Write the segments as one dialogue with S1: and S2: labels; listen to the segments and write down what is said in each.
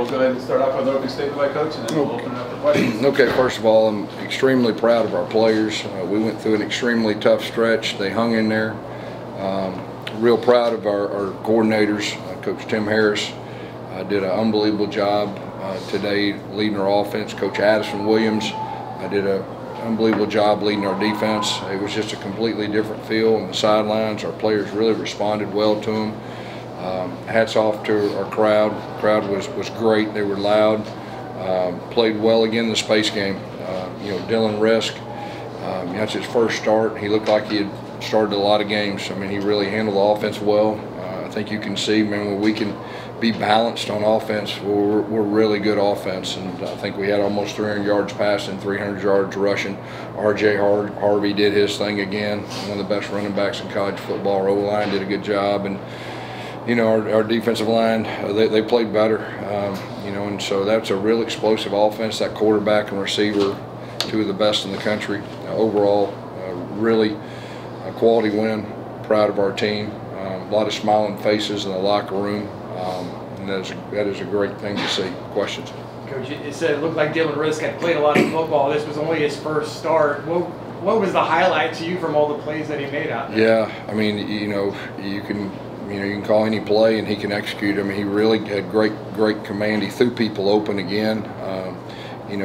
S1: We'll go ahead and start off with an opening statement by Coach, and then we'll open it up for questions.
S2: Okay, first of all, I'm extremely proud of our players. We went through an extremely tough stretch. They hung in there. Real proud of our coordinators. Coach Tim Harris did an unbelievable job today leading our offense. Coach Addison Williams did an unbelievable job leading our defense. It was just a completely different feel on the sidelines. Our players really responded well to them. Hats off to our crowd. The crowd was great. They were loud. Played well again in the space game. Dylan Risk, that's his first start. He looked like he had started a lot of games. I mean, he really handled the offense well. I think you can see, man, when we can be balanced on offense, we're really good offense. And I think we had almost 300 yards passing, 300 yards rushing. R.J. Harvey did his thing again. One of the best running backs in college football. Our O-line did a good job. And our defensive line, they played better, and so that's a real explosive offense. That quarterback and receiver, two of the best in the country. Overall, really a quality win. Proud of our team. A lot of smiling faces in the locker room, and that is a great thing to see. Questions?
S3: Coach, it said it looked like Dylan Risk had played a lot of football. This was only his first start. What was the highlight to you from all the plays that he made out there?
S2: Yeah, I mean, you can call any play and he can execute them. He really had great command. He threw people open again. He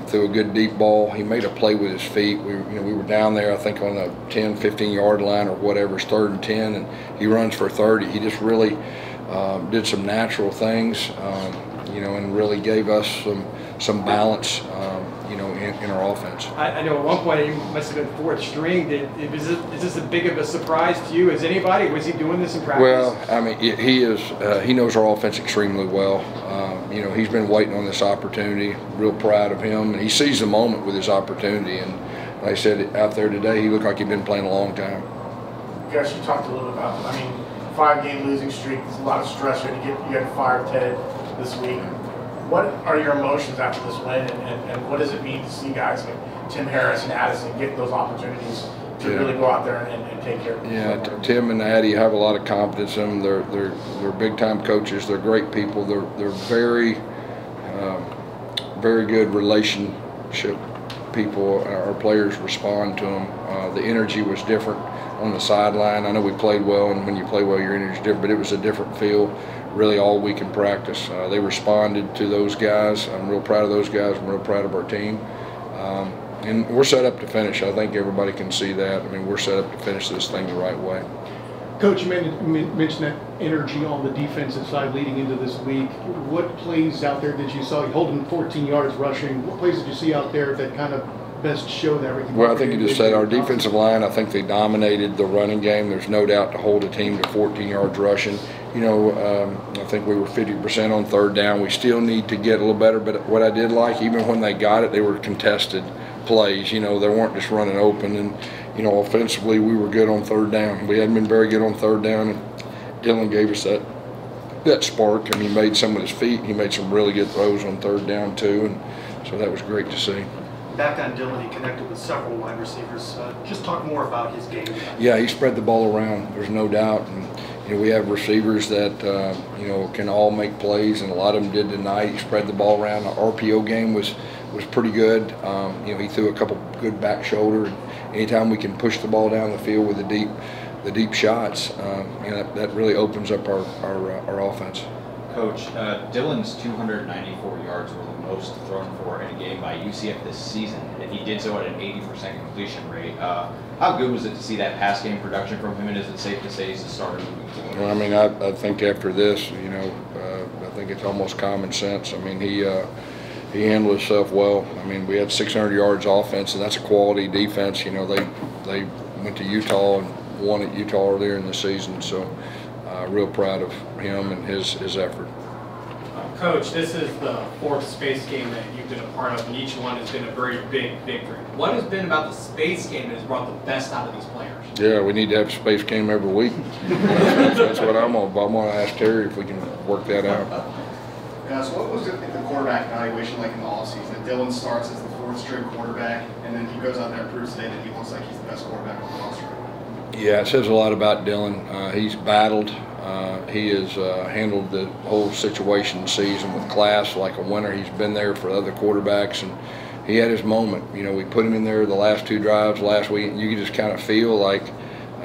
S2: threw a good deep ball. He made a play with his feet. We were down there, I think, on the 10, 15-yard line or whatever. It's 3rd and 10, and he runs for 30. He just really did some natural things, and really gave us some balance, in our offense.
S3: I know at one point he must have been 4th string. Is this as big of a surprise to you as anybody? Was he doing this in practice?
S2: Well, I mean, he is. He knows our offense extremely well. He's been waiting on this opportunity. Real proud of him, and he sees the moment with his opportunity. And like I said, out there today, he looked like he'd been playing a long time.
S4: Guys, you talked a little bit about, 5-game losing streak. There's a lot of stress here. You had fired Ted this week. What are your emotions after this win, and what does it mean to see guys like Tim Harris and Addison get those opportunities to really go out there and take care of them?
S2: Yeah, Tim and Addie have a lot of confidence in them. They're big-time coaches. They're great people. They're very good relationship people. Our players respond to them. The energy was different on the sideline. I know we played well, and when you play well, your energy is different, but it was a different feel really all week in practice. They responded to those guys. I'm real proud of those guys. I'm real proud of our team. And we're set up to finish. I think everybody can see that. I mean, we're set up to finish this thing the right way.
S5: Coach, you mentioned that energy on the defensive side leading into this week. What plays out there did you saw? You hold them 14 yards rushing. What plays did you see out there that kind of best showed everything?
S2: Well, I think you just said our defensive line, I think they dominated the running game. There's no doubt to hold a team to 14 yards rushing. I think we were 50% on 3rd down. We still need to get a little better, but what I did like, even when they got it, they were contested plays. They weren't just running open, and offensively we were good on 3rd down. We hadn't been very good on 3rd down, and Dylan gave us that spark. He made some with his feet. He made some really good throws on 3rd down too, and so that was great to see.
S6: Back on Dylan, he connected with several wide receivers. Just talk more about his game.
S2: Yeah, he spread the ball around. There's no doubt. And we have receivers that can all make plays, and a lot of them did tonight. He spread the ball around. Our RPO game was pretty good. He threw a couple good back shoulder. And anytime we can push the ball down the field with the deep shots, that really opens up our offense.
S7: Coach, Dylan's 294 yards were the most thrown for in a game by UCF this season, and he did so at an 80% completion rate. How good was it to see that pass game production from him, and is it safe to say he's the starter moving forward?
S2: Well, I think after this, I think it's almost common sense. He handled himself well. We had 600 yards offense, and that's a quality defense. They went to Utah and won at Utah earlier in the season, so real proud of him and his effort.
S8: Coach, this is the 4th space game that you've been a part of, and each one has been a very big victory. What has been about the space game that has brought the best out of these players?
S2: Yeah, we need to have a space game every week. That's what I'm going to. I'm going to ask Terry if we can work that out.
S9: Yeah, so what was the quarterback evaluation like in the offseason? Dylan starts as the 4th string quarterback, and then he goes out there and proves today that he looks like he's the best quarterback on the roster.
S2: Yeah, it says a lot about Dylan. He's battled. He has handled the whole situation season with class like a winner. He's been there for other quarterbacks, and he had his moment. You know, we put him in there the last 2 drives last week, and you could just kind of feel like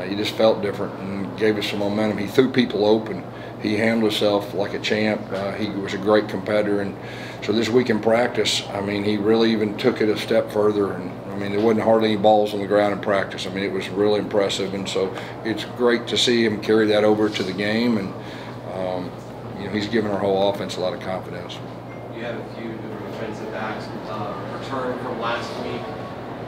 S2: he just felt different and gave us some momentum. He threw people open. He handled himself like a champ. He was a great competitor, and so this week in practice, I mean, he really even took it a step further. And I mean, there wasn't hardly any balls on the ground in practice. I mean, it was really impressive, and so it's great to see him carry that over to the game. And you know, he's given our whole offense a lot of confidence.
S10: You had a few new defensive backs return from last week.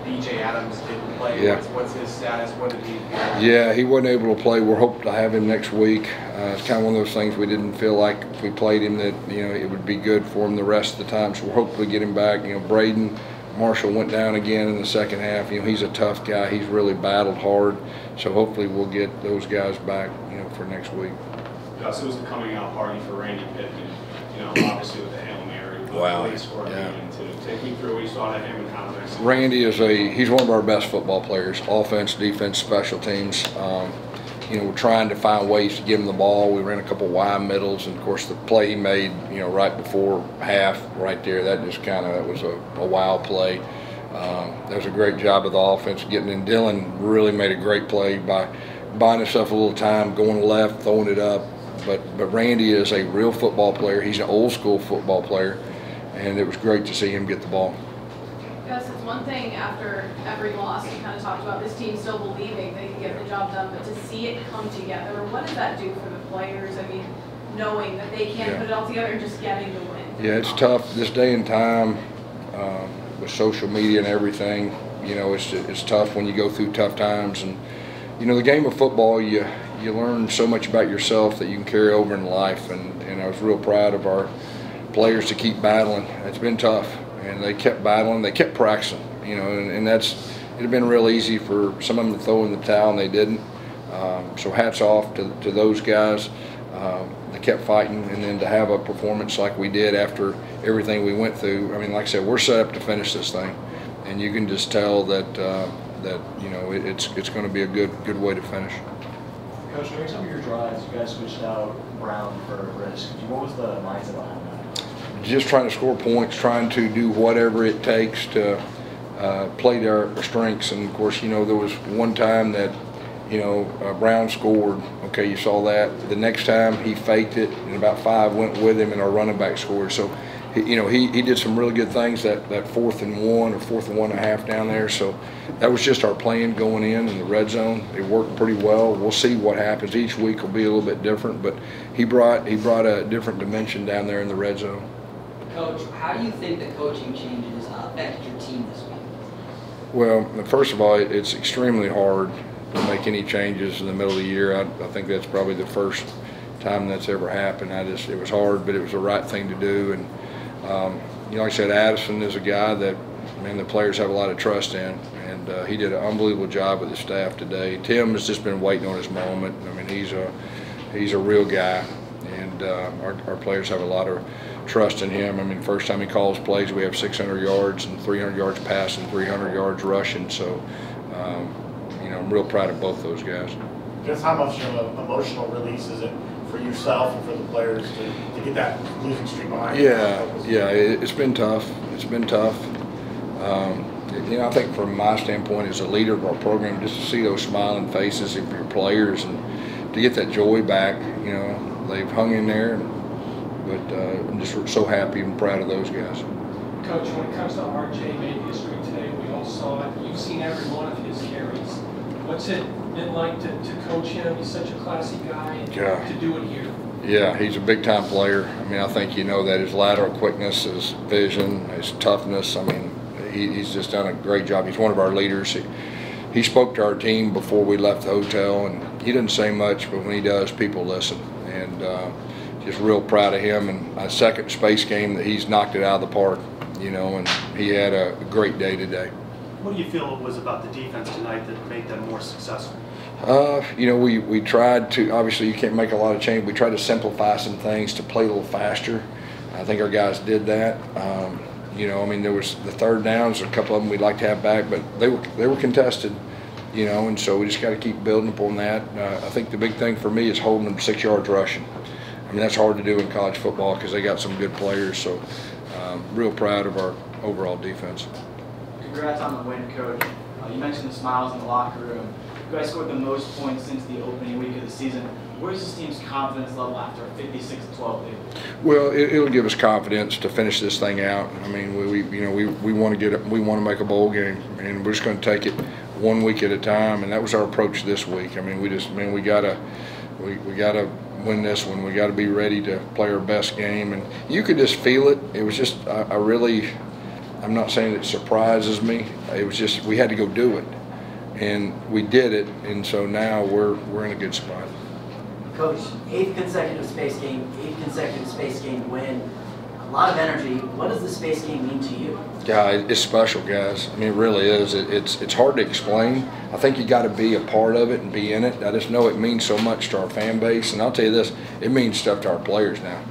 S10: B.J. Adams didn't play.
S2: Yeah.
S10: What's his status? What did he do?
S2: Yeah, he wasn't able to play. We're hoping to have him next week. It's kind of one of those things we didn't feel like if we played him that, you know, it would be good for him the rest of the time. So we're hoping to get him back. You know, Braden Marshall went down again in the second half. You know, he's a tough guy. He's really battled hard. So hopefully we'll get those guys back, you know, for next week.
S11: Gus, it was a coming out party for Randy Pittman, you know, obviously with the Hail Mary.
S2: Wow.
S11: He scored
S2: Yeah.
S11: Take me through what you saw of him in context.
S2: Randy he's one of our best football players, offense, defense, special teams. You know, we're trying to find ways to give him the ball. We ran a couple wide middles, and of course the play he made, you know, right before half, right there, that was a wow play. That was a great job of the offense getting in. Dylan really made a great play by buying himself a little time, going left, throwing it up. But Randy is a real football player. He's an old school football player, and it was great to see him get the ball.
S12: Gus, it's one thing after every loss you kind of talked about this team still believing they can get the job done, but to see it come together, what does that do for the players? I mean, knowing that they can't put it all together and just getting the win.
S2: Yeah, it's tough this day and time with social media and everything. You know, it's tough when you go through tough times, and you know, the game of football, you learn so much about yourself that you can carry over in life, and I was real proud of our players to keep battling. It's been tough, and they kept battling, they kept practicing, you know, and it'd have been real easy for some of them to throw in the towel, and they didn't. So hats off to those guys. They kept fighting, and then to have a performance like we did after everything we went through. I mean, like I said, we're set up to finish this thing, and you can just tell that that you know it's going to be a good way to finish.
S6: Coach, during some of your drives, you guys switched out Brown for Risk. What was the mindset behind that?
S2: Just trying to score points, trying to do whatever it takes to play to our strengths. And of course, you know, there was one time that, you know, Brown scored. Okay, you saw that. The next time he faked it, and about 5 went with him, and our running back scored. So, you know, he did some really good things that 4th and 1 or 4th and 1.5 down there. So that was just our plan going in the red zone. It worked pretty well. We'll see what happens. Each week will be a little bit different, but he brought a different dimension down there in the red zone.
S13: Coach, how do you think the coaching changes affect your team this week?
S2: Well, first of all, it's extremely hard to make any changes in the middle of the year. I think that's probably the first time that's ever happened. It was hard, but it was the right thing to do. And you know, like I said, Addison is a guy that, man, the players have a lot of trust in, and he did an unbelievable job with the staff today. Tim has just been waiting on his moment. I mean, he's a real guy, and our players have a lot of trust in him. I mean, first time he calls plays, we have 600 yards and 300 yards passing, 300 yards rushing. So, you know, I'm real proud of both those guys.
S4: Just how much of an emotional release is it for yourself and for the players to get that losing streak behind you?
S2: Yeah, it's been tough. It's been tough. You know, I think from my standpoint as a leader of our program, just to see those smiling faces of your players and to get that joy back, you know, they've hung in there. But I'm just so happy and proud of those guys.
S14: Coach, when it comes to RJ made history today, we all saw it. You've seen every one of his carries. What's it been like to coach him? He's such a classy guy, and to do it here.
S2: Yeah, he's a big-time player. I mean, I think you know that his lateral quickness, his vision, his toughness. I mean, he's just done a great job. He's one of our leaders. He spoke to our team before we left the hotel, and he doesn't say much, but when he does, people listen. And just real proud of him, and a second space game that he's knocked it out of the park, you know, and he had a great day today.
S6: What do you feel it was about the defense tonight that made them more successful?
S2: You know, we tried to, obviously you can't make a lot of change. We tried to simplify some things to play a little faster. I think our guys did that. You know, I mean, there was the third downs, a couple of them we'd like to have back, but they were contested. you know, and so we just got to keep building upon that. I think the big thing for me is holding them to 6 yards rushing. I mean, that's hard to do in college football because they got some good players. So, real proud of our overall defense.
S15: Congrats on the win, Coach. You mentioned the smiles in the locker room. You guys scored the most points since the opening week of the season. Where's this team's confidence level after a 56-12 lead?
S2: Well, it'll give us confidence to finish this thing out. I mean, we want to get it. We want to make a bowl game, and we're just going to take it 1 week at a time. And that was our approach this week. I mean, we gotta win this one. We got to be ready to play our best game, and you could just feel it. It was just I'm not saying it surprises me. It was just we had to go do it, and we did it, and so now we're in a good spot.
S13: Coach, 8th consecutive space game win. A lot of energy. What does the space game mean to you?
S2: Yeah, it's special, guys. I mean, it really is. It's hard to explain. I think you got to be a part of it and be in it. I just know it means so much to our fan base, and I'll tell you this: it means stuff to our players now.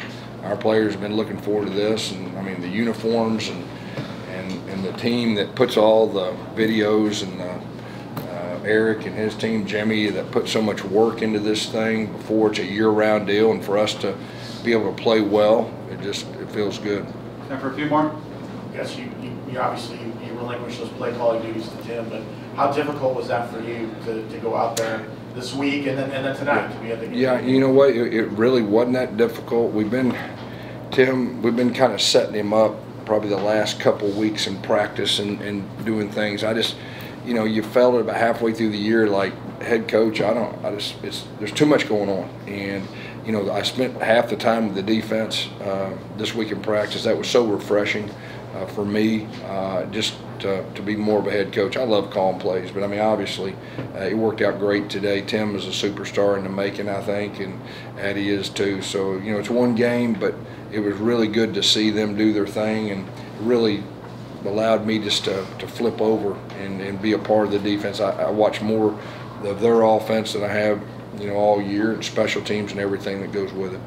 S2: Our players have been looking forward to this, and I mean the uniforms and the team that puts all the videos and Eric and his team, Jimmy, that put so much work into this thing before it's a year-round deal, and for us to be able to play well, it feels good.
S4: Time for a few more? Yes, you obviously you relinquished those play calling duties to Tim, but how difficult was that for you to go out there this week and then tonight to be at the game?
S2: Yeah, you know what? It really wasn't that difficult. We've been kind of setting him up probably the last couple weeks in practice and doing things. You know, you felt it about halfway through the year, like head coach, there's too much going on. And, you know, I spent half the time with the defense this week in practice. That was so refreshing for me, just to be more of a head coach. I love calling plays, but I mean, obviously, it worked out great today. Tim is a superstar in the making, I think, and Addie is too. So, you know, it's one game, but it was really good to see them do their thing, and really allowed me just to flip over and be a part of the defense. I watch more of their offense than I have, you know, all year, and special teams and everything that goes with it.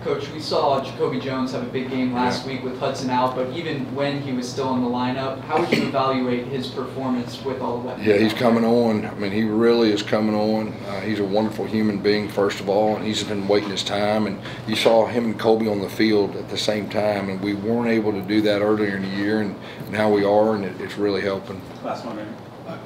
S15: Coach, we saw Jacoby Jones have a big game last week with Hudson out, but even when he was still in the lineup, how would you evaluate his performance with all the weapons?
S2: Yeah, he's coming on. I mean, he really is coming on. He's a wonderful human being, first of all, and he's been waiting his time. And you saw him and Colby on the field at the same time, and we weren't able to do that earlier in the year, and now we are, and it's really helping.
S8: Last one,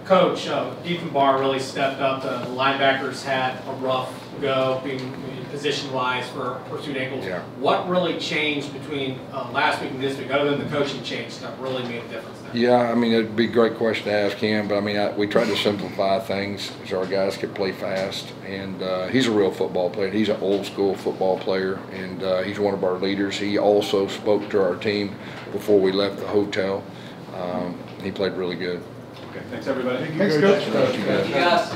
S8: Coach, Diefenbar really stepped up. The linebackers had a rough go, being position-wise for pursuit angles.
S2: Yeah.
S8: What really changed between last week and this week, other than the coaching change, that really made a difference there?
S2: Yeah, I mean, it'd be a great question to ask him, but I mean, we tried to simplify things so our guys could play fast. And he's a real football player. He's an old-school football player, and he's one of our leaders. He also spoke to our team before we left the hotel. He played really good.
S1: Okay, thanks everybody.
S5: Thanks, Coach.
S2: Thank you, guys.